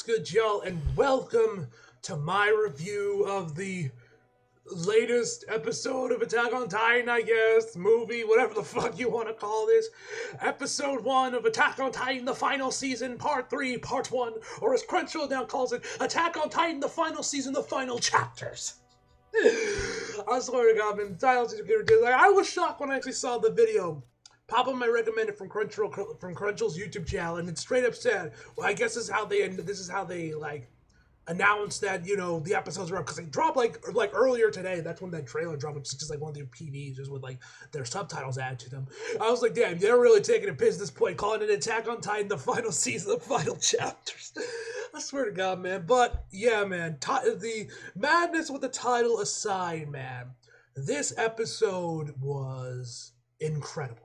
good, y'all, and welcome to my review of the latest episode of Attack on Titan, I guess, movie, whatever the fuck you want to call this. Episode 1 of Attack on Titan, the final season, Part 3, Part 1, or as Crunchyroll now calls it, Attack on Titan, the final season, the final chapters. I swear to God, man, the titles are good. Like, I was shocked when I actually saw the video pop up my recommended from Crunchyroll's YouTube channel, and it straight up said, "Well, I guess this is how they like announced that the episodes are up because they dropped like earlier today. That's when that trailer dropped, which is just like one of their PVs, just with like their subtitles added to them. I was like, damn, they're really taking a piss at this point, calling it Attack on Titan, the final season, the final chapters." I swear to God, man. But yeah, man, the madness with the title aside, man, this episode was incredible.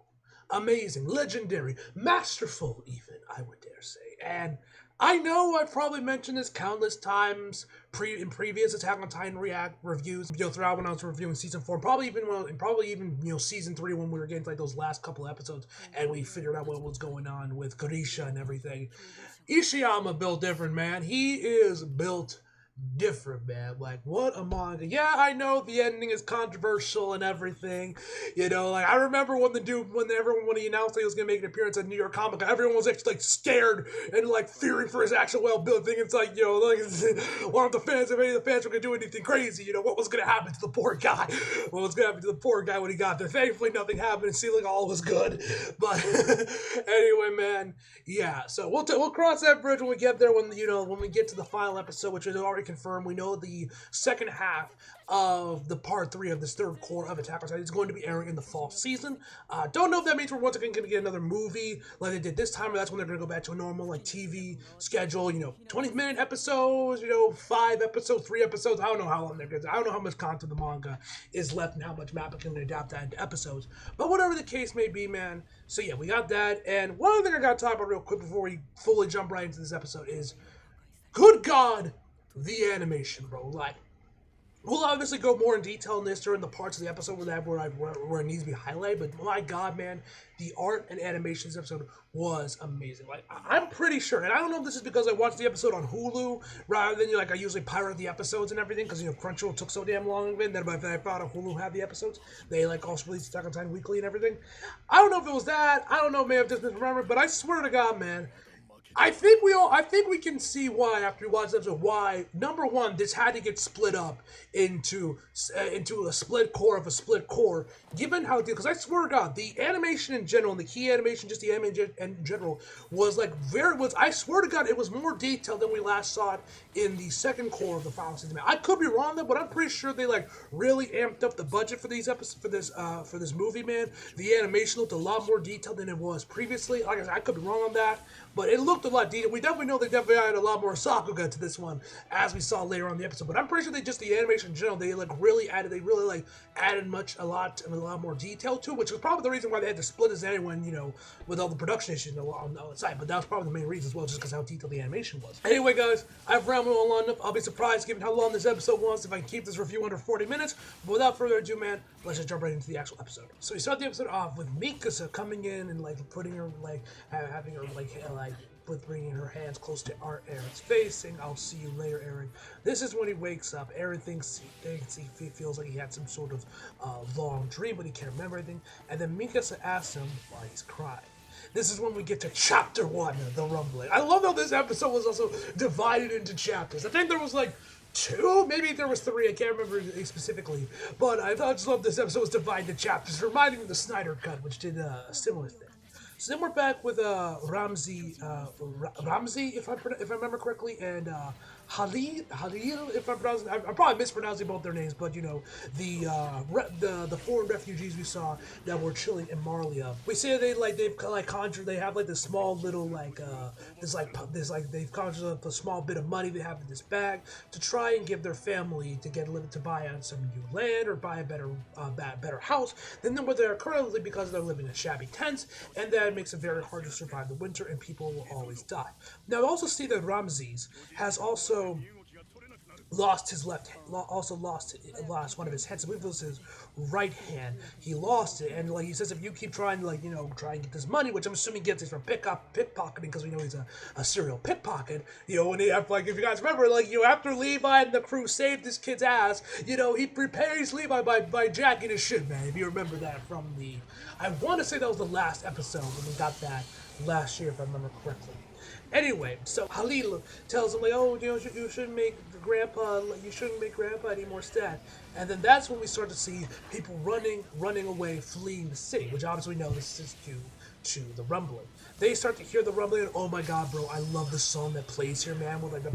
Amazing, legendary, masterful, even, I would dare say. And I know I've probably mentioned this countless times in previous Attack on Titan reviews, throughout when I was reviewing season 4, probably even season 3 when we were getting to like those last couple episodes and we figured out what was going on with Grisha and everything. Ishiyama built different, man. He is built different, man. Like, what a manga. Yeah, I know the ending is controversial and everything. Like, I remember when when he announced that he was gonna make an appearance at New York Comic Con, everyone was actually like scared and like fearing for his actual well-built thing. It's like, one of the fans, if any of the fans were gonna do anything crazy, what was gonna happen to the poor guy? What was gonna happen to the poor guy when he got there? Thankfully, nothing happened. It seemed like all was good. But anyway, man, yeah. So we'll cross that bridge when we get there. When we get to the final episode, which is already confirmed. We know the second half of the part 3 of this third core of Attack on Titan is going to be airing in the fall season. Don't know if that means we're once again going to get another movie like they did this time, or that's when they're going to go back to a normal like TV schedule. 20-minute episodes. 5 episodes, 3 episodes. I don't know how long they're going to. I don't know how much content the manga is left and how much Mappa can adapt that into episodes. But whatever the case may be, man. So yeah, we got that. And one other thing I got to talk about real quick before we fully jump right into this episode is, good God, the animation, bro. Like, we'll obviously go more in detail in this during the parts of the episode where it needs to be highlighted, but my God, man, the art and animation in this episode was amazing. Like, I'm pretty sure, and I don't know if this is because I watched the episode on Hulu rather than, I usually pirate the episodes and everything, because, Crunchyroll took so damn long, and then I found out Hulu had the episodes. They, also released Attack on Titan weekly and everything. I don't know if it was that. I don't know, man, if this misremembered, but I swear to God, man, I think we can see why after we watch this episode why, number one, this had to get split up into a split core of a split core, given how it did. Because I swear to God, the animation in general, and the key animation, just the animation in general, was I swear to God, it was more detailed than we last saw it in the second core of the final season. I could be wrong though, but I'm pretty sure they really amped up the budget for these episodes for this movie, man. The animation looked a lot more detailed than it was previously. Like I said, I could be wrong on that, but it looked a lot detailed. We definitely know they definitely added a lot more Sakuga to this one, as we saw later on in the episode. But I'm pretty sure the animation in general, they really added a lot more detail to it, which was probably the reason why they had to split this anyway, with all the production issues on the side. But that was probably the main reason as well, just because how detailed the animation was. Anyway, guys, I've rambled on long enough. I'll be surprised given how long this episode was if I can keep this review under 40 minutes. But without further ado, man, let's just jump right into the actual episode. So we start the episode off with Mikasa coming in and putting her having her with bringing her hands close to Eren's face, saying, "I'll see you later, Eren." This is when he wakes up. Eren thinks he feels like he had some sort of long dream, but he can't remember anything. And then Mikasa asks him why he's crying. This is when we get to chapter 1, the rumbling. I love how this episode was also divided into chapters. I think there was 2, maybe there was 3, I can't remember specifically, but I just love this episode was divided into chapters, reminding me of the Snyder Cut, which did a similar thing. So then we're back with Ramzi, if I remember correctly, and Halil, if I'm pronouncing, I'm probably mispronouncing both their names, but the foreign refugees we saw that were chilling in Marlia. We say they've conjured, they have this small little they've conjured up a small bit of money they have in this bag to try and give their family to buy on some new land or buy a better house than what they're currently, because they're living in shabby tents, and that makes it very hard to survive the winter, and people will always die. Now, I also see that Ramses has also lost his left hand, also lost one of his hands. I believe it was his right hand. He lost it, and like he says, if you keep trying to try and get this money, which I'm assuming he gets it from pickpocketing, because we know he's a serial pickpocket. When he like, if you guys remember, like after Levi and the crew saved this kid's ass, he prepares Levi by jacking his shit, man. If you remember that from I want to say that was the last episode when we got that last year, if I remember correctly. Anyway, so Halil tells him like, oh, you shouldn't make Grandpa any more sad. And then that's when we start to see people running away, fleeing the city, which obviously we know this is due to the rumbling. They start to hear the rumbling, and oh my god, bro, I love the song that plays here, man, with like the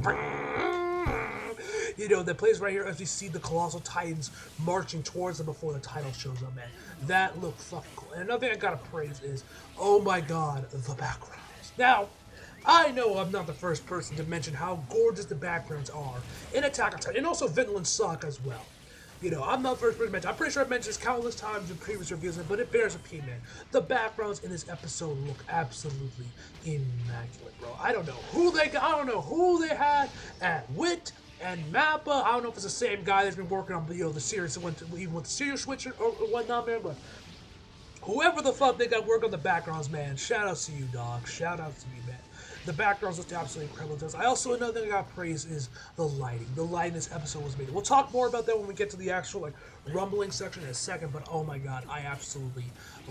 that plays right here as we see the Colossal Titans marching towards them before the title shows up, man. That looked fucking cool. And another thing I gotta praise is, oh my god, the backgrounds. Now, I know I'm not the first person to mention how gorgeous the backgrounds are in Attack on Titan, and also Vinland Saga as well. I'm not the first person to mention. I'm pretty sure I've mentioned this countless times in previous reviews, but it bears repeat, man. The backgrounds in this episode look absolutely immaculate, bro. I don't know who they had at Wit and Mappa. I don't know if it's the same guy that's been working on the series, even with the series switch or whatnot, man. But whoever the fuck they got work on the backgrounds, man. Shout outs to you, dog. Shout outs to you, man. The backgrounds looked absolutely incredible. I also, another thing I got praise is the lighting. The lighting in this episode was amazing. We'll talk more about that when we get to the actual rumbling section in a second, but oh my god, I absolutely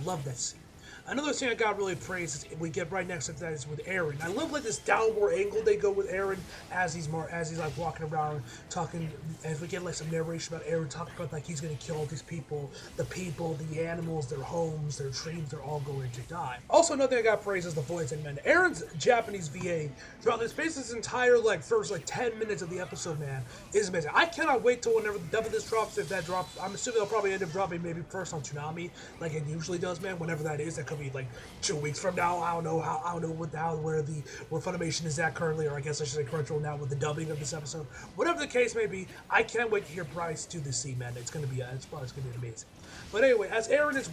love that scene. Another thing I got really praised is we get right next to that is with Eren. I love this downward angle they go with Eren as he's like walking around talking, as we get some narration about Eren talking about he's gonna kill all these people, the animals, their homes, their dreams, they're all going to die. Also, another thing I got praised is the voice and man. Eren's Japanese VA throughout this entire first 10 minutes of the episode, man, is amazing. I cannot wait till whenever the dub of this drops. If that drops, I'm assuming they'll probably end up dropping maybe first on Toonami, like it usually does, man. Whenever that is, that could be 2 weeks from now. I don't know where Funimation is at currently, or I guess I should say Crunchyroll now with the dubbing of this episode. Whatever the case may be, I can't wait to hear Bryce do this scene, man. It's gonna be amazing. But anyway, as Eren is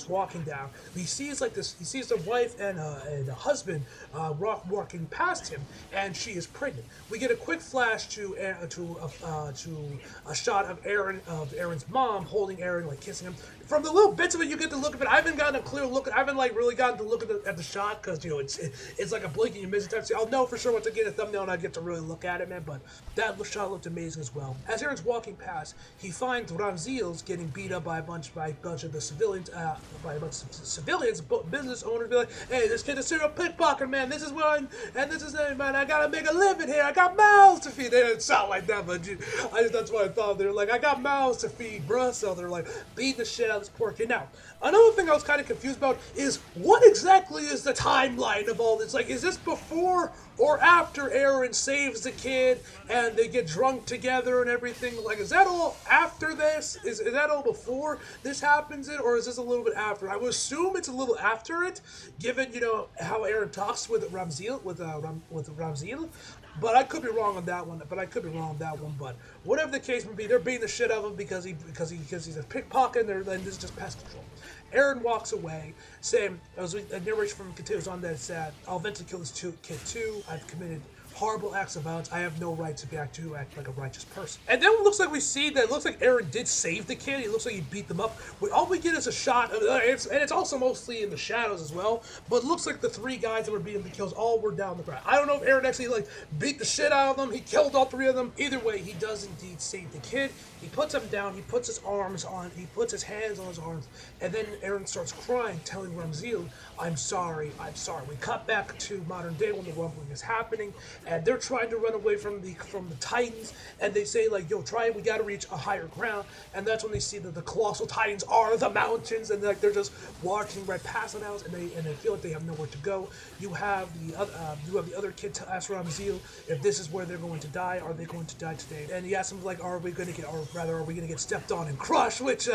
walking down, he sees the wife and the husband walking past him, and she is pregnant. We get a quick flash to a shot of Eren's mom holding Eren, kissing him. From the little bits of it you get to look at it, I haven't gotten a clear look. I haven't really gotten to look at the shot because it's like a blink and you miss it type. I'll know for sure once I get a thumbnail and I get to really look at it, man. But that shot looked amazing as well. As Eren's walking past, he finds Ramzil's getting beat up by a bunch of the civilians, business owners. Be like, hey, this kid is a serial pickpocket, man. This is one, and this is it, man. I gotta make a living here. I got mouths to feed. They didn't sound like that, but that's what I thought. They're like, I got mouths to feed, bruh. So they're like, beat the shit out of this poor kid. Now, another thing I was kind of confused about is what exactly is the timeline of all this? Is this before or after Eren saves the kid and they get drunk together and everything? Is that all after this? Is that all before this happens, or is this a little bit after? I would assume it's a little after it, given how Eren talks with Ramzil, with Ramzil. But I could be wrong on that one. But whatever the case may be, they're beating the shit out of him because he's a pickpocket, and this is just pest control. Eren walks away, saying, as a narration from continues on that, said, I'll eventually kill this kid too. I've committed horrible acts of violence. I have no right to act like a righteous person. And then it looks like Eren did save the kid. It looks like he beat them up. All we get is a shot of it's also mostly in the shadows as well. But it looks like the 3 guys that were beating the kills all were down the ground. I don't know if Eren actually beat the shit out of them. He killed all 3 of them. Either way, he does indeed save the kid. He puts him down. He puts his hands on his arms, and then Eren starts crying, telling Ramzil, I'm sorry. We cut back to modern day when the rumbling is happening, and they're trying to run away from the Titans, and they say yo, we gotta reach a higher ground, and that's when they see that the Colossal Titans are the mountains, and they're just walking right past the mountains, and they feel like they have nowhere to go. You have the other kid to ask Ramzil if this is where they're going to die. Are they going to die today? And he asks him are we going to get stepped on and crushed? Which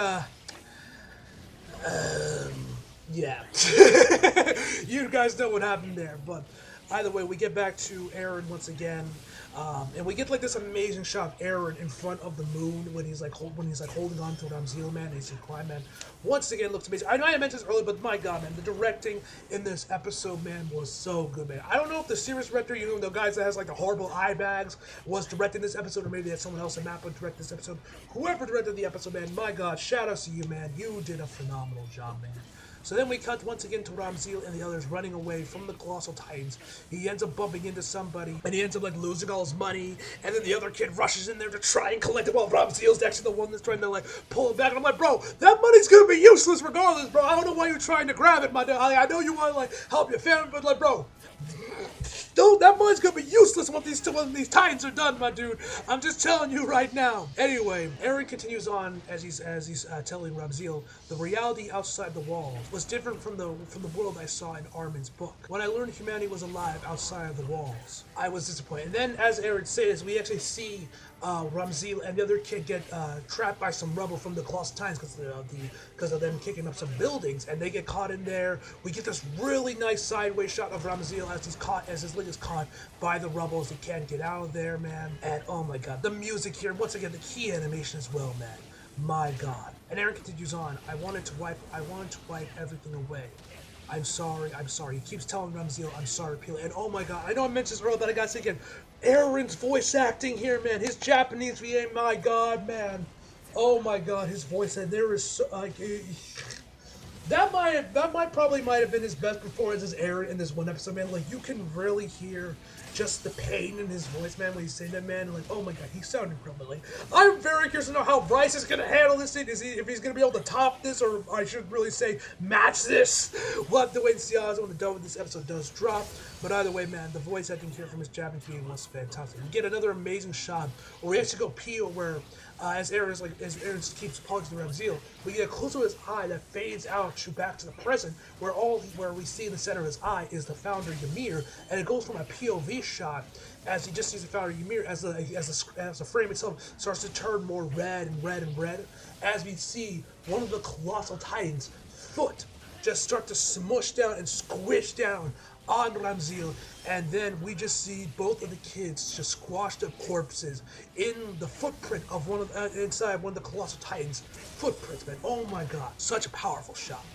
yeah. You guys know what happened there, but either way, we get back to Eren once again. And we get like this amazing shot of Eren in front of the moon when he's like holding on to Ramzil, man. And he's crying, man. Once again, looks amazing. I know I mentioned this earlier, but my God, man, the directing in this episode, man, was so good, man. I don't know if the series director, you know, the guys that has like the horrible eye bags, was directing this episode, or maybe they had someone else in Mappa direct this episode. Whoever directed the episode, man, my God, shout out to you, man. You did a phenomenal job, man. So then we cut once again to Ramzil and the others running away from the Colossal Titans. He ends up bumping into somebody, and he ends up like losing all his money, and then the other kid rushes in there to try and collect it while Ramzil's actually the one that's trying to like pull it back. And I'm like, bro, that money's gonna be useless regardless, bro. I don't know why you're trying to grab it, my dude. I know you want to like help your family, but like, bro, dude, that money's gonna be useless when these Titans are done, my dude. I'm just telling you right now. Anyway, Eren continues on as he's telling Ramzil the reality outside the walls was different from the world I saw in Armin's book. When I learned humanity was alive outside of the walls, I was disappointed. And then, as Eren says, we actually see Ramzil and the other kid get trapped by some rubble from the Colossal Titans because of them kicking up some buildings, and they get caught in there. We get this really nice sideways shot of Ramzil as his leg is caught by the rubbles. He can't get out of there, man. And oh my God, the music here, once again, the key animation as well, man. My God. And Eren continues on. I wanted to wipe everything away. I'm sorry. He keeps telling Ramzil, I'm sorry, repeatedly. And oh my God, I know I mentioned this earlier, but I gotta say again, Eren's voice acting here, man. His Japanese VA, my God, man. Oh my God, his voice, and there is so, that might have been his best performance as Eren in this one episode, man. Like, you can really hear just the pain in his voice, man, when he's saying that, man. And like, oh my God, he sounded incredible. Like, I'm very curious to know how Bryce is gonna handle this thing. If he's gonna be able to top this, or I should really say match this. We'll have to wait and see how this episode does drop. But either way, man, the voice acting here from his Japanese team was fantastic. We get another amazing shot where we actually go peel where as Eren keeps apologizing to Ramzil, we get a close of his eye that fades out to back to the present, where we see in the center of his eye is the founder Ymir, and it goes from a POV shot as he just sees the founder Ymir as the frame itself starts to turn more red and red and red, as we see one of the Colossal Titans' foot just start to smush down and squish down on Ramzil, and then we just see both of the kids just squashed up corpses in the footprint of inside one of the Colossal Titans' footprints, man. Oh my God, such a powerful shot.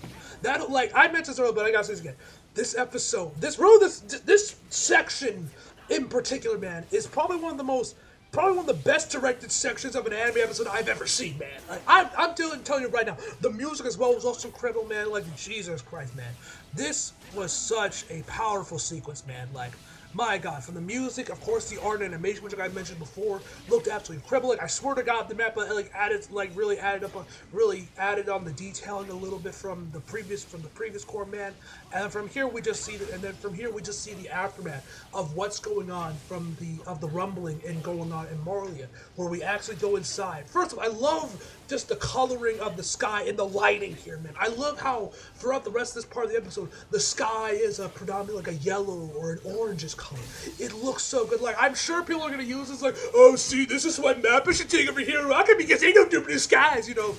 That, like, I mentioned this earlier, but I gotta say this again. This episode, this section in particular, man, is probably one of the best directed sections of an anime episode I've ever seen, man. Like, I'm telling you right now, the music as well was also incredible, man. Like, Jesus Christ, man. This was such a powerful sequence, man. Like, my God, from the music, of course, the art and animation, which I mentioned before, looked absolutely incredible. Like, I swear to God, the map really added on the detailing a little bit from the previous core, man. And from here we just see the aftermath of what's going on of the rumbling and going on in Marlia, where we actually go inside. First of all, I love just the coloring of the sky and the lighting here, man. I love how throughout the rest of this part of the episode, the sky is predominantly like a yellow or an orangish color. It looks so good. Like, I'm sure people are gonna use this like, oh, see, this is what map I should take over here. I could be because they don't do blue skies, you know.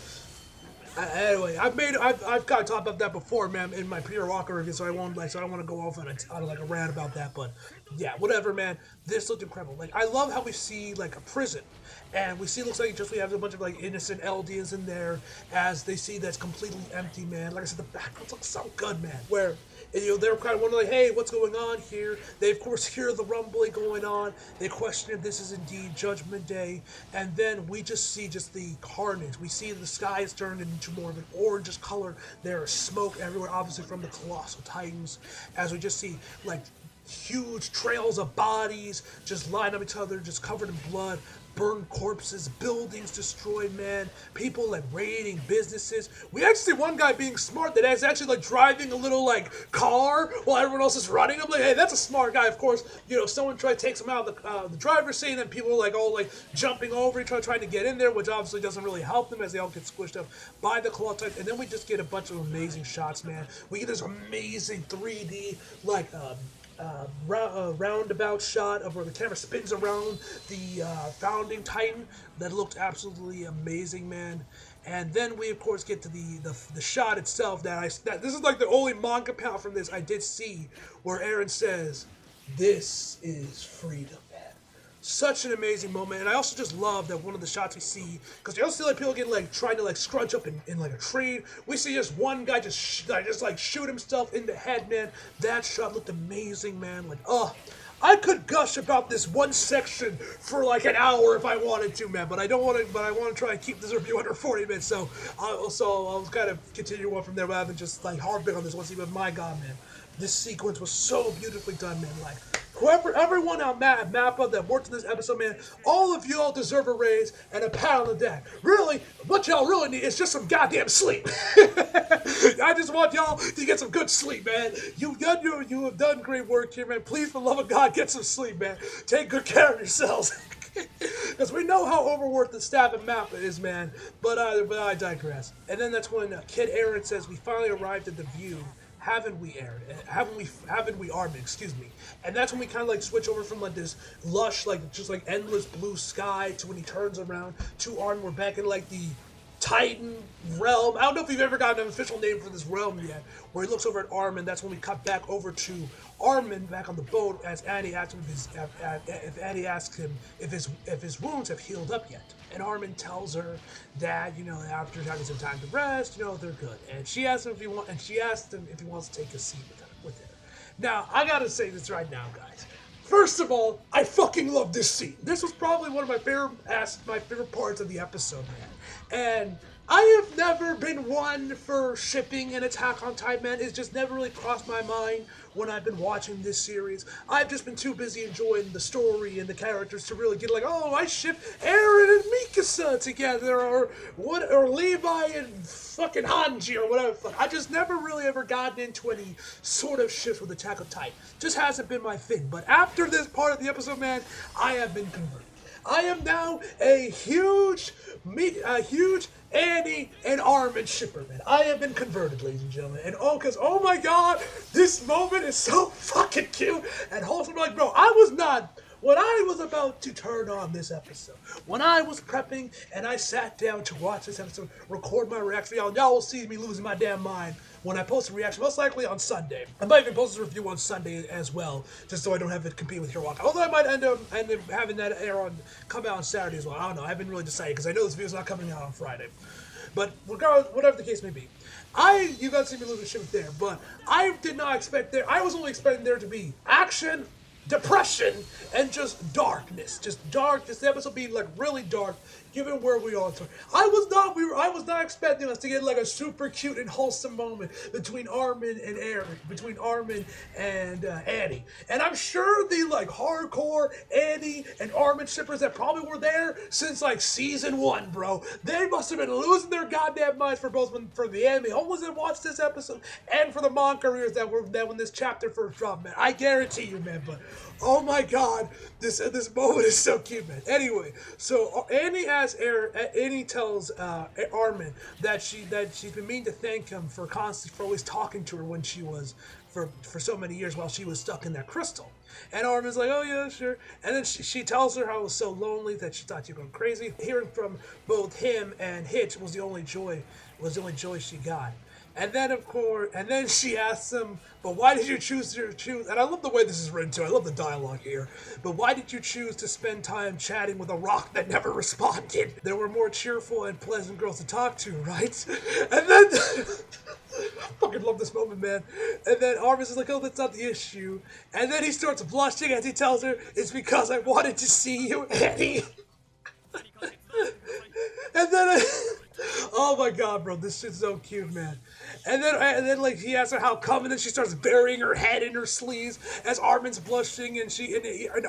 Anyway, I've kind of talked about that before, man, in my Peter Walker review, so I don't want to go off on a rant about that, but yeah, whatever, man. This looked incredible. Like, I love how we see like a prison, and we looks like we have a bunch of like innocent Eldians in there, as they see that's completely empty, man. Like I said, the backgrounds look so good, man. Where, you know, they're kind of wondering, like, hey, what's going on here? They, of course, hear the rumbling going on. They question if this is indeed Judgment Day. And then we just see the carnage. We see the sky is turned into more of an orangish color. There is smoke everywhere, obviously from the Colossal Titans. As we just see, like, huge trails of bodies just line up each other, just covered in blood. Burned corpses, buildings destroyed, man. People like raiding businesses. We actually see one guy being smart that is actually like driving a little like car while everyone else is running. I'm like, hey, that's a smart guy. Of course, you know, someone takes him out of the driver's seat, and then people are like all like jumping over each other trying to get in there, which obviously doesn't really help them as they all get squished up by the Colossal. And then we just get a bunch of amazing shots, man. We get this amazing 3D like roundabout shot of where the camera spins around the founding Titan that looked absolutely amazing, man. And then we of course get to the shot itself that this is like the only manga panel from this I did see where Eren says, "This is freedom, man." Such an amazing moment, and I also just love that one of the shots we see, because you also see like people get like trying to like scrunch up in like a tree. We see just one guy just like shoot himself in the head, man. That shot looked amazing, man. Like, I could gush about this one section for like an hour if I wanted to, man. But I don't want to. But I want to try and keep this review under 40 minutes. So I'll kind of continue on from there rather than just like harping on this one scene. But my God, man, this sequence was so beautifully done, man. Like, everyone on Mappa that worked in this episode, man, all of y'all deserve a raise and a pat on the back. Really, what y'all really need is just some goddamn sleep. I just want y'all to get some good sleep, man. You have done great work here, man. Please, for the love of God, get some sleep, man. Take good care of yourselves. Because we know how overworked the staff at Mappa is, man. But I digress. And then that's when Kid Aaron says, "We finally arrived at the view. Haven't we, Aaron? Haven't we, Armin? Excuse me." And that's when we kind of like switch over from like this lush, like just like endless blue sky to when he turns around to Armin. We're back in like the Titan realm. I don't know if we've ever gotten an official name for this realm yet. Where he looks over at Armin. That's when we cut back over to Armin back on the boat as Annie asks him if Annie asks him if his wounds have healed up yet. And Armin tells her that, after having some time to rest, they're good. And she asks him if he wants to take a seat with her. Now, I gotta say this right now, guys. First of all, I fucking love this scene. This was probably one of my favorite parts of the episode, man. And I have never been one for shipping an Attack on Titan, man. It's just never really crossed my mind when I've been watching this series. I've just been too busy enjoying the story and the characters to really get like, oh, I ship Eren and Mikasa together, or Levi and fucking Hanji, or whatever. I just never really ever gotten into any sort of shift with Attack on Titan. Just hasn't been my thing. But after this part of the episode, man, I have been converted. I am now a huge Annie and Armin shipper, man. I have been converted, ladies and gentlemen. And oh my God, this moment is so fucking cute and wholesome. Like, bro, when I was about to turn on this episode, when I was prepping and I sat down to watch this episode, record my reaction, y'all will see me losing my damn mind when I post a reaction, most likely on Sunday. I might even post a review on Sunday as well, just so I don't have it compete with your walk. Although I might end up having that come out on Saturday as well. I don't know. I haven't really decided because I know this video's not coming out on Friday. But regardless, whatever the case may be, you guys see me losing shit there, but I did not expect there. I was only expecting there to be action, depression, and just darkness. Just dark. This episode being like really dark, given where we are. I was not expecting us to get like a super cute and wholesome moment between Armin and Eric, between Armin and Annie. And I'm sure the like hardcore Annie and Armin shippers that probably were there since like season 1, bro. They must have been losing their goddamn minds for the anime homies that watched this episode and for the manga readers that when this chapter first dropped, man. I guarantee you, man. But oh my God, this moment is so cute, man. Anyway, so Annie tells Armin that she's been meaning to thank him for always talking to her when she was for so many years while she was stuck in that crystal. And Armin's like, oh yeah, sure. And then she tells her how it was so lonely that she thought she was going crazy. Hearing from both him and Hitch was the only joy she got. And then she asks him, but why did you choose, and I love the way this is written too, I love the dialogue here, but why did you choose to spend time chatting with a rock that never responded? There were more cheerful and pleasant girls to talk to, right? And then, I fucking love this moment, man. And then Armin's like, oh, that's not the issue. And then he starts blushing as he tells her, it's because I wanted to see you, Annie. And then, oh my God, bro, this shit's so cute, man. And then like he asks her how come, and then she starts burying her head in her sleeves as Armin's blushing, and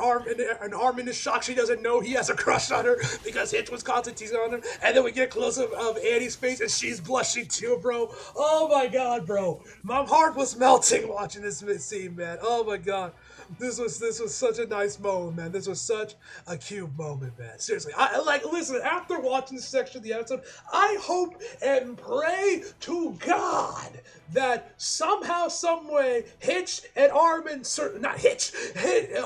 Armin is shocked she doesn't know he has a crush on her because Hitch was constantly on him. And then we get a close up of Annie's face, and she's blushing too, bro. Oh my God, bro, my heart was melting watching this scene, man. Oh my God. This was such a nice moment, man. This was such a cute moment, man. Seriously, listen, after watching this section of the episode, I hope and pray to God that somehow, some way, Hitch and Armin,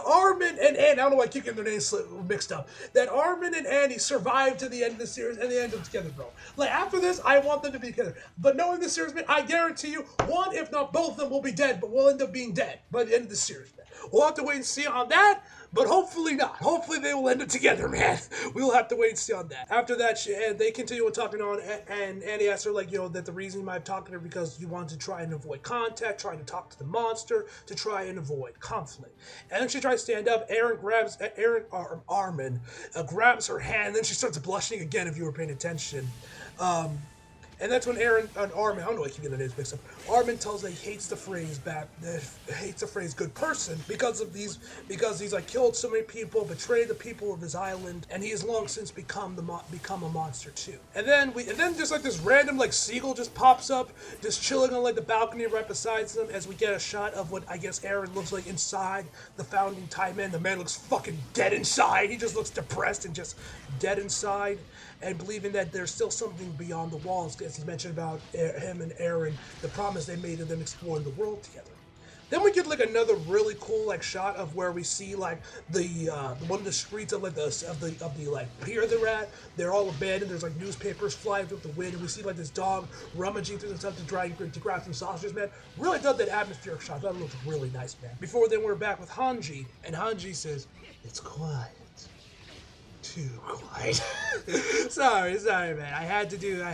Armin and Annie, I don't know why I keep getting their names mixed up, that Armin and Annie survive to the end of the series and they end up together, bro. Like, after this, I want them to be together. But knowing the series, man, I guarantee you, one, if not both of them, will be dead, but will end up being dead by the end of the series, man. We'll have to wait and see on that, but hopefully not. Hopefully they will end it together, man. We'll have to wait and see on that. After that, they continue on talking on, and Annie asks her, like, that the reason you might have talked to her because you want to try and avoid contact, trying to talk to the monster, to try and avoid conflict. And then she tries to stand up. Armin grabs her hand, and then she starts blushing again, if you were paying attention. And that's when Armin, I don't know why I keep getting the names mixed up. Armin tells that he hates the phrase good person because he's like killed so many people, betrayed the people of his island, and he has long since become a monster too. And then just like this random like seagull just pops up, just chilling on like the balcony right beside them as we get a shot of what I guess Eren looks like inside the Founding Time Man. The man looks fucking dead inside. He just looks depressed and just dead inside, and believing that there's still something beyond the walls, as he mentioned about him and Eren, the promise they made of them exploring the world together. Then we get like another really cool like shot of where we see like the one of the streets of like the like pier they're at. They're all abandoned. There's like newspapers flying through the wind, and we see like this dog rummaging through the stuff to grab some sausages, man. Really done that atmospheric shot. That looked really nice, man. Before then, we're back with Hanji, and Hanji says, "It's quiet." Too quiet. sorry, man. I had to do the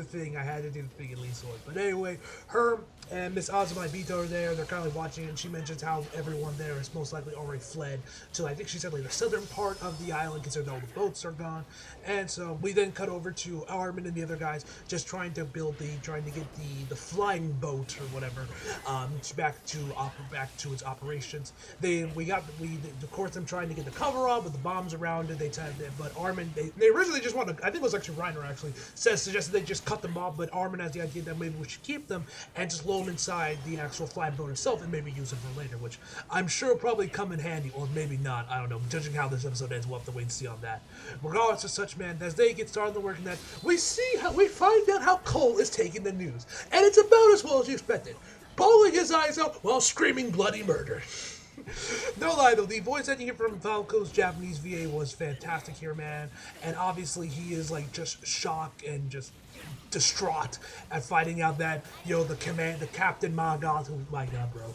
thing. I had to do the thing at least once. But anyway, her and Miss Azuma Bito are there. They're kind of watching, and she mentions how everyone there is most likely already fled to, I think she said, like the southern part of the island, considering all the boats are gone. And so we then cut over to Armin and the other guys just trying to get the flying boat or whatever back to its operations. Of course, them trying to get the cover on with the bombs around it. But Armin, they originally just wanted, I think it was actually Reiner actually, suggested they just cut them off, but Armin has the idea that maybe we should keep them and just load them inside the actual flying boat itself and maybe use them for later, which I'm sure will probably come in handy, or maybe not, I don't know, judging how this episode ends, we'll have to wait and see on that. Regardless of such, man, as they get started on the work in that, we find out how Cole is taking the news, and it's about as well as you expected. Bawling his eyes out while screaming bloody murder. No lie though, the voice acting from Falco's Japanese VA was fantastic here, man. And obviously he is like just shocked and just distraught at finding out that the Captain Magat, who, my god, bro.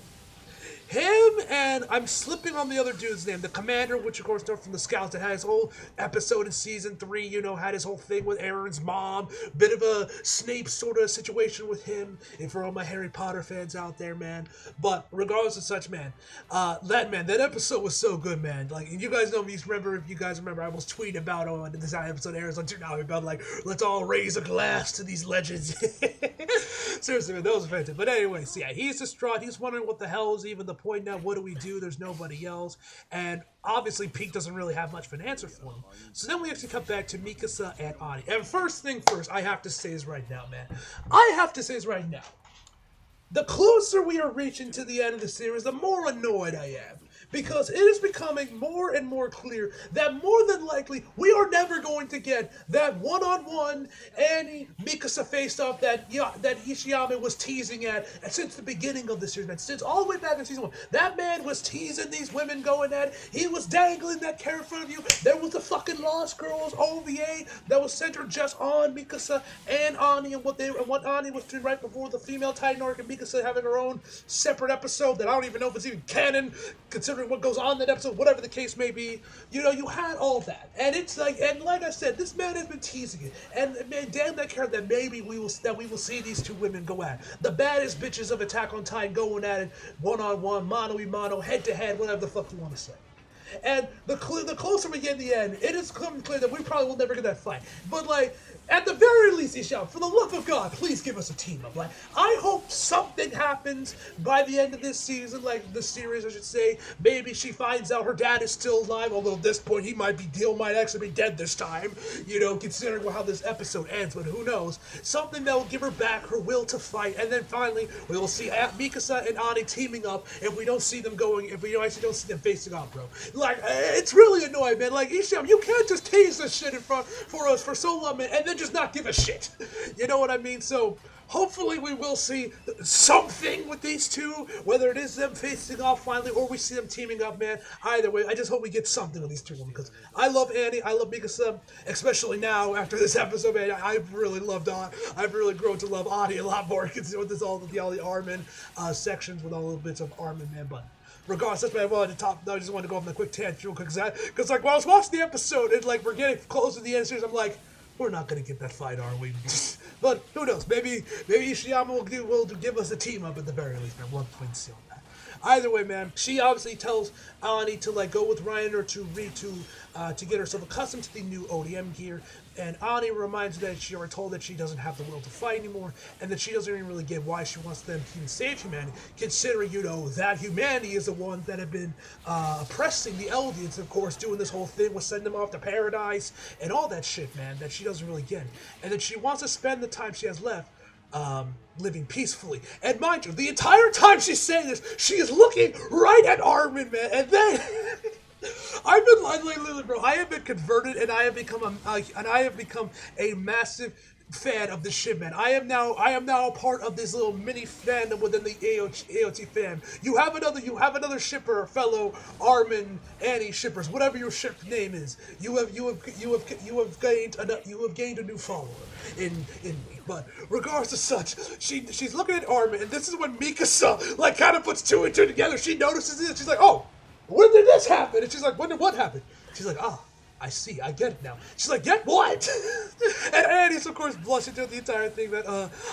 Him and I'm slipping on the other dude's name, the commander, which of course started from the Scouts, that had his whole episode in season 3, had his whole thing with Eren's mom, bit of a Snape sort of situation with him, and for all my Harry Potter fans out there, man. But regardless of such, man, that episode was so good, man. Like, you guys know me, if you guys remember, I was tweeting about on this episode Eren's on Tsunami about like, let's all raise a glass to these legends. Seriously, man, that was fantastic. But anyway, so yeah, he's distraught. He's wondering what the hell is even the point now. What do we do? There's nobody else. And obviously, Pieck doesn't really have much of an answer for him. So then we actually cut back to Mikasa and Ani. And first thing first, I have to say is right now, man. The closer we are reaching to the end of the series, the more annoyed I am. Because it is becoming more and more clear that more than likely we are never going to get that one-on-one Annie Mikasa face-off that Ishiyama was teasing at since the beginning of the series, man. Since all the way back in season 1. That man was teasing these women going at it. He was dangling that carrot in front of you. There was the fucking Lost Girls OVA that was centered just on Mikasa and Ani and what Ani was doing right before the female Titan arc, and Mikasa having her own separate episode that I don't even know if it's even canon, considering what goes on in that episode, whatever the case may be. You had all that, and it's like I said, this man has been teasing it, and man, damn that carrot that maybe we will see these two women go at it. The baddest bitches of Attack on Titan going at it, one-on-one, mano-a-mano, head-to-head, whatever the fuck you want to say. And the closer we get in the end, it is becoming clear that we probably will never get that fight. But like, at the very least, Isham, for the love of God, please give us a team up. Like, I hope something happens by the end of this season, like the series, I should say. Maybe she finds out her dad is still alive, although at this point he might actually be dead this time. Considering how this episode ends, but who knows? Something that will give her back her will to fight, and then finally we will see Mikasa and Ani teaming up. If we don't see them actually don't see them facing off, bro. Like, it's really annoying, man. Like, Isham, you can't just tease this shit in front for us for so long, man, and then just not give a shit. You know what I mean? So, hopefully we will see something with these two, whether it is them facing off finally, or we see them teaming up, man. Either way, I just hope we get something with these two women, because I love Annie, I love Mikasa, especially now, after this episode, man. I've really grown to love Ani a lot more, considering with all the Armin sections, with all the bits of Armin, man, but regardless, that's what I wanted to talk. I just wanted to go off on a quick tangent real quick, because like when I was watching the episode and like we're getting close to the end series, I'm like, we're not gonna get that fight, are we? But who knows? Maybe Ishiyama will give us a team up at the very least. Man, we'll have to wait and see on that. Either way, man, she obviously tells Ani to like go with Ryan or to get herself accustomed to the new ODM gear, and Ani reminds her that she already told that she doesn't have the will to fight anymore, and that she doesn't even really get why she wants them to even save humanity, considering, you know, that humanity is the one that have been oppressing the Eldians, of course, doing this whole thing with sending them off to paradise and all that shit, man, that she doesn't really get. And that she wants to spend the time she has left living peacefully. And mind you, the entire time she's saying this, she is looking right at Armin, man. And then I've been literally, bro, I have been converted, and I have become a massive fan of this shit, man. I am now a part of this little mini fandom within the AOT fam. You have another shipper, fellow Armin, Annie shippers, whatever your ship name is. You have gained a new follower in me. But regardless of such, she's looking at Armin, and this is when Mikasa like kind of puts two and two together. She notices it. She's like, oh, when did this happen? And she's like, when did what happen? She's like, ah. I see, I get it now. She's like, get what? And Annie's, of course, blushing through the entire thing that,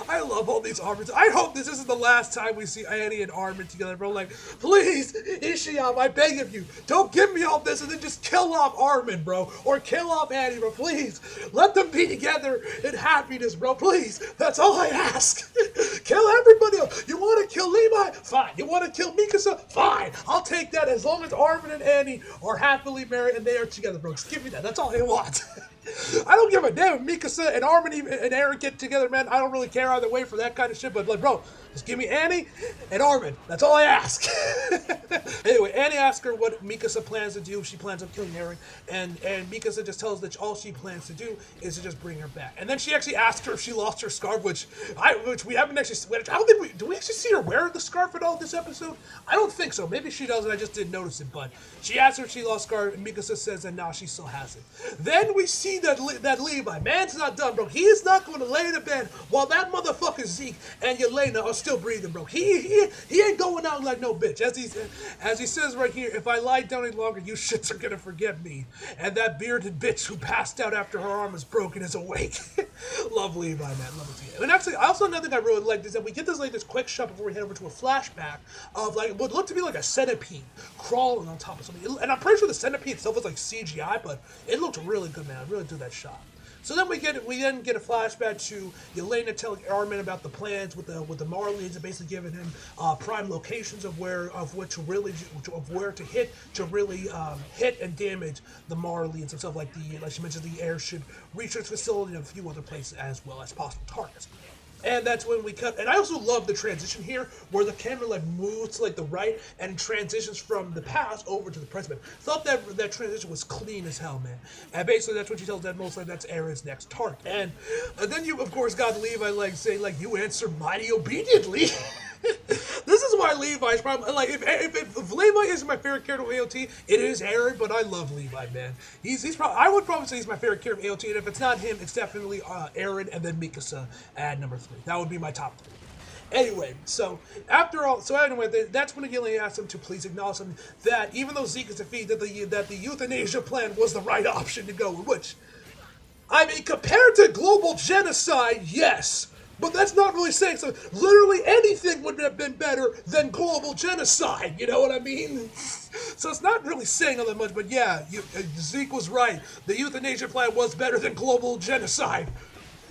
I love all these Armins. I hope this isn't the last time we see Annie and Armin together, bro. Like, please, Ishiyama, I beg of you, don't give me all this and then just kill off Armin, bro. Or kill off Annie, bro. Please, let them be together in happiness, bro. Please, that's all I ask. Kill everybody else. You want to kill Levi? Fine. You want to kill Mikasa? Fine. I'll take that as long as Armin and Annie are happily married and they are together, bro. Just give me that. That's all I want. I don't give a damn if Mikasa and Armin and Eren get together, man. I don't really care either way for that kind of shit. But, like, bro, just give me Annie and Armin. That's all I ask. Anyway, Annie asks her what Mikasa plans to do. She plans on killing Eren. And Mikasa just tells that all she plans to do is to just bring her back. And then she actually asks her if she lost her scarf, which we haven't actually... I don't think do we actually see her wear the scarf at all this episode? I don't think so. Maybe she does and I just didn't notice it. But she asks her if she lost scarf, and Mikasa says that now she still has it. Then we see that Levi, man's not done, bro. He is not going to lay in the bed while that motherfucker Zeke and Yelena are still breathing, bro. He ain't going out like no bitch. As he says right here, if I lie down any longer, you shits are gonna forget me. And that bearded bitch who passed out after her arm was broken is awake. Love Levi, man. Love it. And actually, also another thing I really liked is that we get this quick shot before we head over to a flashback of like what looked to be like a centipede crawling on top of something. And I'm pretty sure the centipede itself was like CGI, but it looked really good, man. I really did that shot. So then we then get a flashback to Yelena telling Armin about the plans with the Marlians and basically giving him prime locations of where to hit to really hit and damage the Marlians and stuff like she mentioned, the airship research facility and a few other places as well as possible targets. And that's when we cut. And I also love the transition here, where the camera like moves to like the right and transitions from the past over to the present. Thought that transition was clean as hell, man. And basically, that's what she tells that most like that's Eren's next target. And then you of course got Levi like saying like you answer mighty obediently. This is why Levi's probably like if Levi is my favorite character of AOT, it is Eren, but I love Levi, man. He's probably, I would probably say he's my favorite character of AOT, and if it's not him, it's definitely Eren and then Mikasa at number 3. That would be my top 3. Anyway, so that's when Yelena asked him to please acknowledge him that even though Zeke is defeated, that the euthanasia plan was the right option to go with, which, I mean, compared to global genocide, yes. But that's not really saying so. Literally anything would have been better than global genocide. You know what I mean? So it's not really saying all that much. But yeah, Zeke was right. The euthanasia plan was better than global genocide.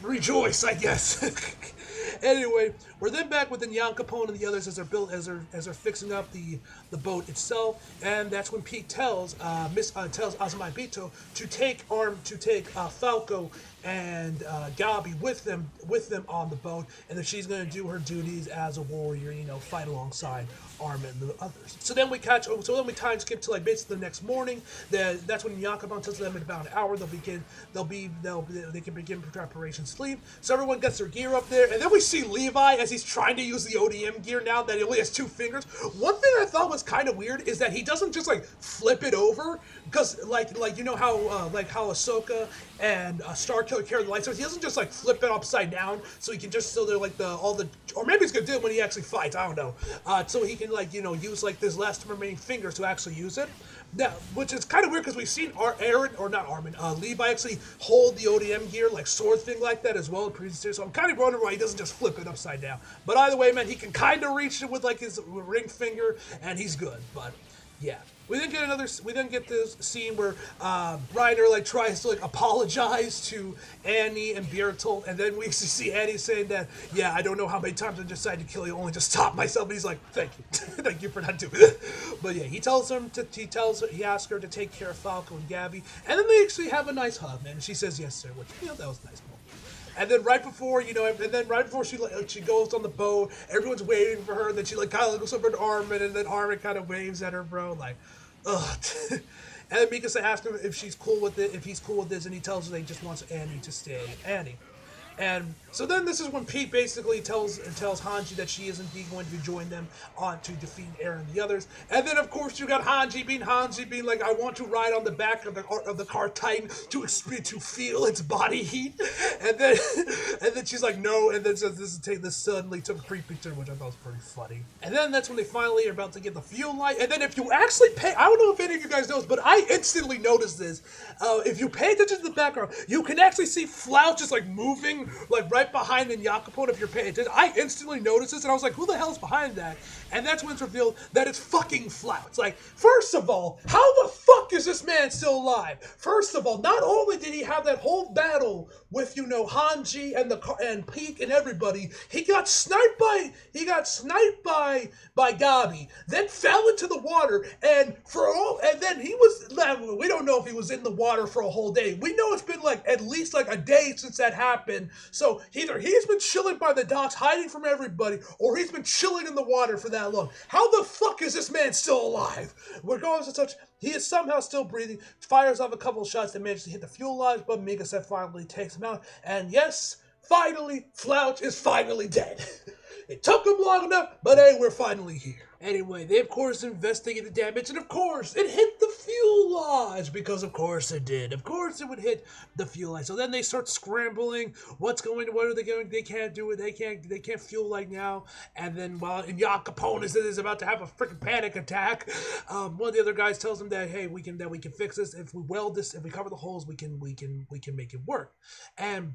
Rejoice, I guess. Anyway, we're then back with Jan Capone and the others as they're fixing up the boat itself, and that's when Pete tells Azumai Bito to take Falco and Gabi with them on the boat, and that she's going to do her duties as a warrior, fight alongside Armin and the others. So then we time skip to like basically the next morning. That's when Jan Capone tells them in about an hour they can begin preparation sleep. So everyone gets their gear up there, and then we see Levi as he's trying to use the ODM gear now that he only has 2 fingers. One thing I thought was kind of weird is that he doesn't just like flip it over, because like how Ahsoka and Starkiller care of the lightsabers. He doesn't just like flip it upside down so he can just still do like or maybe he's gonna do it when he actually fights. I don't know. So he can like use like his last remaining fingers to actually use it. Now, which is kind of weird because we've seen Levi actually hold the ODM gear like sword thing like that as well in previous series. So I'm kind of wondering why he doesn't just flip it upside down. But either way, man, he can kind of reach it with like his ring finger, and he's good. But yeah. We then get this scene where Reiner like tries to like apologize to Annie and Bertolt, and then we see Annie saying that, yeah, I don't know how many times I decided to kill you only to stop myself. And he's like, thank you, thank you for not doing it. But yeah, he asks her to take care of Falco and Gabby, and then they actually have a nice hug, man. And she says yes, sir, which that was nice. And then right before she goes on the boat, everyone's waiting for her, and then she like kind of looks over to Armin, and then Armin kind of waves at her, bro, like, ugh. And then Mikasa asks him if she's cool with it, if he's cool with this, and he tells her that he just wants Annie to stay Annie. And so then this is when Pete basically tells Hanji that she isn't going to join them on to defeat Eren and the others. And then of course you got Hanji being like, I want to ride on the back of the car Titan to feel its body heat. And then she's like, no, and then says this suddenly took a creepy turn, which I thought was pretty funny. And then that's when they finally are about to get the fuel light. And then if you actually pay, I don't know if any of you guys know this, but I instantly noticed this. If you pay attention to the background, you can actually see Flout just like moving like right behind in Yakupon if you're paying attention. I instantly noticed this and I was like, who the hell's behind that? And that's when it's revealed that it's fucking Flout. It's like, first of all, how the fuck is this man still alive? First of all, not only did he have that whole battle with, Hanji and Peak and everybody, he got sniped by Gabi, then fell into the water, and then we don't know if he was in the water for a whole day. We know it's been like at least like a day since that happened. So either he's been chilling by the docks, hiding from everybody, or he's been chilling in the water for that long. How the fuck is this man still alive? Regardless of such, he is somehow still breathing, fires off a couple of shots that manage to hit the fuel lines, but Mikasa finally takes him out. And yes, finally, Flout is finally dead. It took him long enough, but hey, we're finally here. Anyway, they of course investigate the damage, and of course it hit the fuel lodge, because of course it did. Of course it would hit the fuel line. So then they start scrambling. What are they going? They can't do it. They can't fuel light now. And then while Yakupon is about to have a freaking panic attack, one of the other guys tells him that, hey, we can fix this. If we weld this, if we cover the holes, we can make it work. And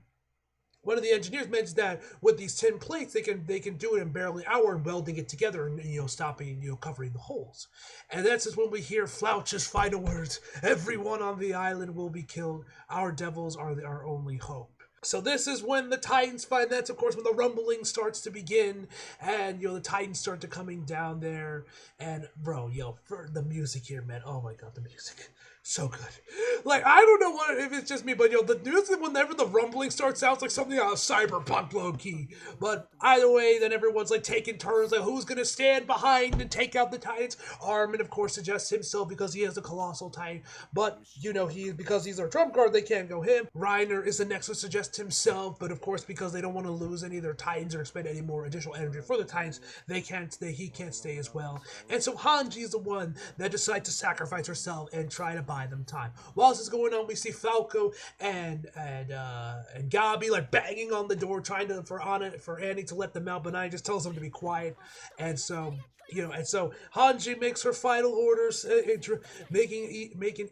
one of the engineers mentions that with these tin plates, they can do it in barely an hour and welding it together and stopping covering the holes. And that's just when we hear Flouch's final words: "Everyone on the island will be killed. Our devils are our only hope." So this is when the Titans fight. That's of course when the rumbling starts to begin, and the Titans start to coming down there. And bro, for the music here, man. Oh my god, the music. So good. Like, I don't know if it's just me, but the music whenever the rumbling starts sounds like something out of Cyberpunk low-key. But either way, then everyone's like taking turns, like who's gonna stand behind and take out the Titans. Armin, of course, suggests himself because he has a colossal Titan. But because he's our trump card, they can't go him. Reiner is the next to suggest himself, but of course, because they don't want to lose any of their Titans or expend any more additional energy for the Titans, he can't stay as well. And so Hanji is the one that decides to sacrifice herself and try to buy them time. While this is going on, we see Falco and Gabi like banging on the door, trying for Annie to let them out, but Annie just tells them to be quiet. And so Hanji makes her final orders, making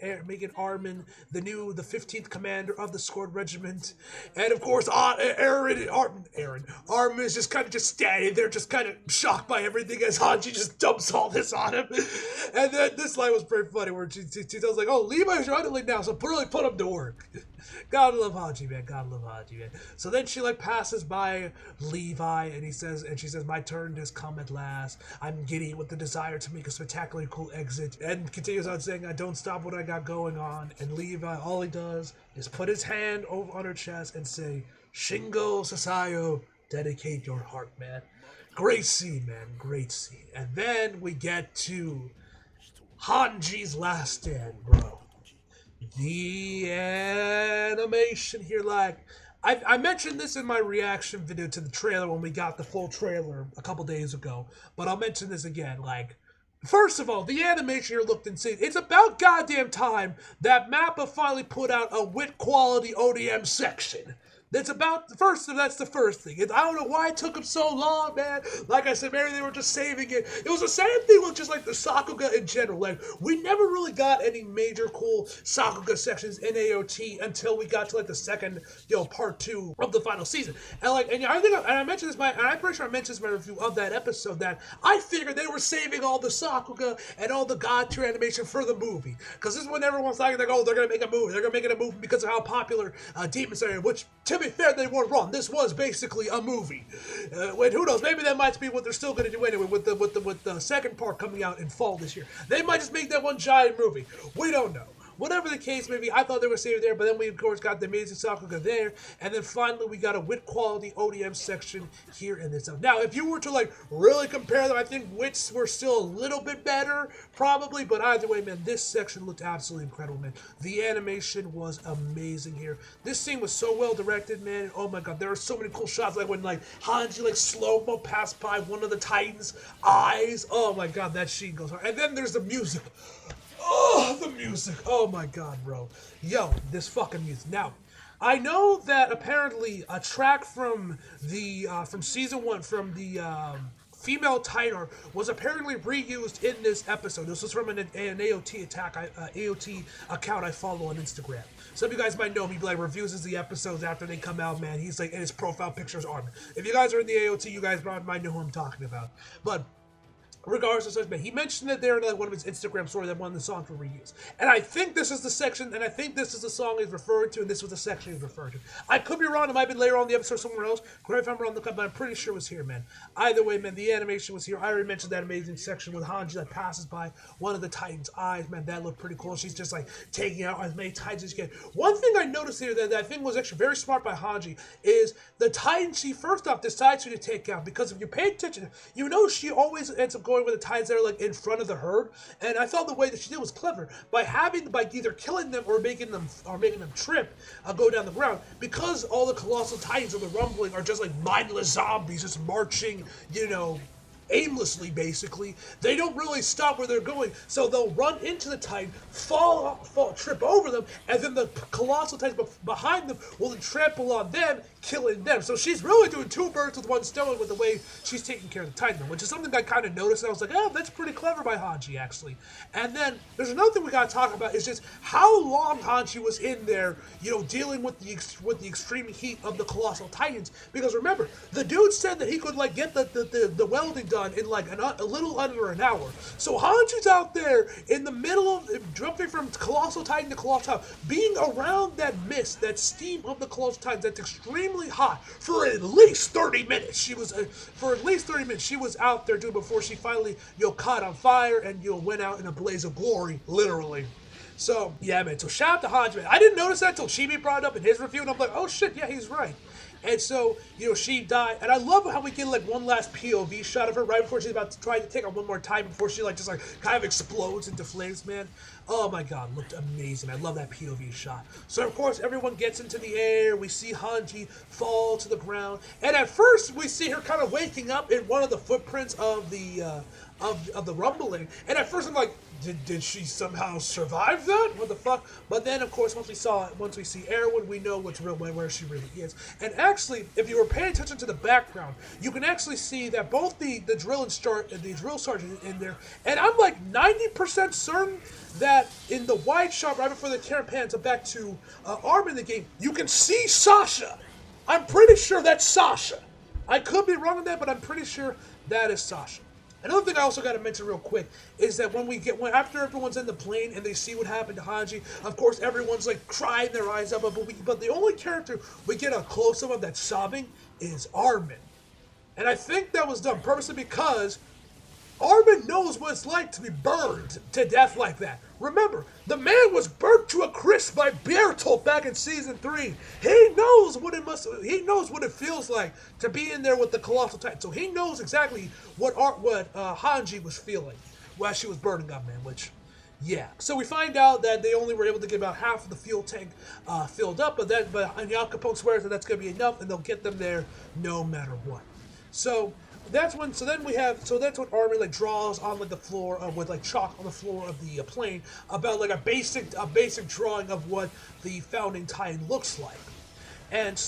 Armin the 15th commander of the Sword Regiment, and of course Armin is just kind of standing there, just kind of shocked by everything as Hanji just dumps all this on him. And then this line was pretty funny, where she tells like, "Oh, Levi's running now, so really put him to work." Gotta love Hanji, man. Gotta love Hanji, man. So then she like passes by Levi, and she says, "My turn has come at last. I'm giddy with the desire to make a spectacularly cool exit," and continues on saying, "I don't stop what I got going on." And Levi, all he does is put his hand on her chest and say, "Shingo Sasayo, dedicate your heart, man." Great scene, man. Great scene. And then we get to Hanji's last stand, bro. The animation here, like, I mentioned this in my reaction video to the trailer when we got the full trailer a couple days ago, but I'll mention this again. Like, First of all, the animation here looked insane. It's about goddamn time that Mappa finally put out a WIT quality ODM section. That's the first thing. I don't know why it took them so long, man. Like I said, maybe they were just saving it. It was the same thing with just like the Sakuga in general. Like, we never really got any major cool Sakuga sections in AOT until we got to like the second, part 2 of the final season. And I mentioned this, and I'm pretty sure I mentioned this in my review of that episode, that I figured they were saving all the Sakuga and all the God tier animation for the movie. Because this is when everyone's talking, like, oh, they're going to make a movie. They're going to make it a movie because of how popular Demon Slayer, which, to be fair, they weren't wrong. This was basically a movie. Who knows? Maybe that might be what they're still going to do anyway with the second part coming out in fall this year. They might just make that one giant movie. We don't know. Whatever the case may be, I thought they were saved there, but then we, of course, got the amazing Sakuga there, and then finally we got a WIT quality ODM section here in this. Now, if you were to, like, really compare them, I think WITs were still a little bit better, probably, but either way, man, this section looked absolutely incredible, man. The animation was amazing here. This scene was so well directed, man. Oh my god, there are so many cool shots, like when, like, Hanji, like, slow-mo passed by one of the Titans' eyes. Oh my god, that scene goes hard. And then there's the music. Oh, the music. Oh my god, bro. Yo, this fucking music. Now, I know that apparently a track from from season 1, from the female Titan was apparently reused in this episode. This was from an AOT AOT account I follow on Instagram. Some of you guys might know me, but like reviews the episodes after they come out, man. He's like, in his profile pictures on. If you guys are in the AOT, you guys might know who I'm talking about. But regardless of such, man, he mentioned that there in like one of his Instagram stories that one of the songs were reused. And I think this is the section, and I think this is the song he's referring to, and this was the section he's referring to. I could be wrong, it might have been later on in the episode somewhere else. Correct if I'm wrong, but I'm pretty sure it was here, man. Either way, man, the animation was here. I already mentioned that amazing section with Hanji that passes by one of the Titans' eyes, man. That looked pretty cool. She's just like taking out as many Titans as she can. One thing I noticed here that I think was actually very smart by Hanji is the Titan she first off decides to take out, because if you pay attention, you know she always ends up going with the Titans that are like in front of the herd, and I thought the way that she did was clever by either killing them or making them trip, go down the ground, because all the colossal Titans of the rumbling are just like mindless zombies just marching, aimlessly, basically. They don't really stop where they're going, so they'll run into the Titan, trip over them, and then the colossal Titans behind them will then trample on them, killing them. So she's really doing 2 birds with 1 stone with the way she's taking care of the Titan, which is something I kind of noticed, and I was like, oh, that's pretty clever by Hanji, actually. And then there's another thing we gotta talk about, is just how long Hanji was in there, dealing with the extreme heat of the colossal Titans, because remember, the dude said that he could like get the welding done in like a little under an hour. So Hanji's out there in the middle of jumping from colossal Titan to colossal Titan, being around that mist, that steam of the colossal Titans that's extremely hot for at least 30 minutes. She was out there doing before she finally caught on fire and went out in a blaze of glory, literally. So yeah, man. So shout out to Hanji, man. I didn't notice that until Chibi brought it up in his review, and I'm like, oh shit, yeah, he's right. And so, she died. And I love how we get, like, one last POV shot of her right before she's about to try to take her one more time before she, like, just, like, kind of explodes into flames, man. Oh, my God. Looked amazing. I love that POV shot. So, of course, everyone gets into the air. We see Hanji fall to the ground. And at first, we see her kind of waking up in one of the footprints of the rumbling. And at first, I'm like, did she somehow survive that? What the fuck? But then, of course, once we see Erwin, we know where she really is. And actually, if you were paying attention to the background, you can actually see that both the drill sergeant in there, and I'm like 90% certain that in the wide shot right before the camera pans back to Arm in the game, you can see Sasha. I'm pretty sure that's Sasha. I could be wrong on that, but I'm pretty sure that is Sasha. Another thing I also got to mention real quick is that after everyone's in the plane and they see what happened to Hanji, of course everyone's like crying their eyes out, but the only character we get a close-up of that's sobbing is Armin. And I think that was done purposely because Armin knows what it's like to be burned to death like that. Remember, the man was burnt to a crisp by Bertolt back in season 3. He knows what it feels like to be in there with the colossal Titan. So he knows exactly what Hanji was feeling while she was burning up, man. Yeah. So we find out that they only were able to get about half of the fuel tank filled up, but Al Capone swears that that's going to be enough, and they'll get them there no matter what. So that's when. So then we have. So that's when Armin like draws on like the floor with like chalk on the floor of the plane about like a basic drawing of what the founding Titan looks like. And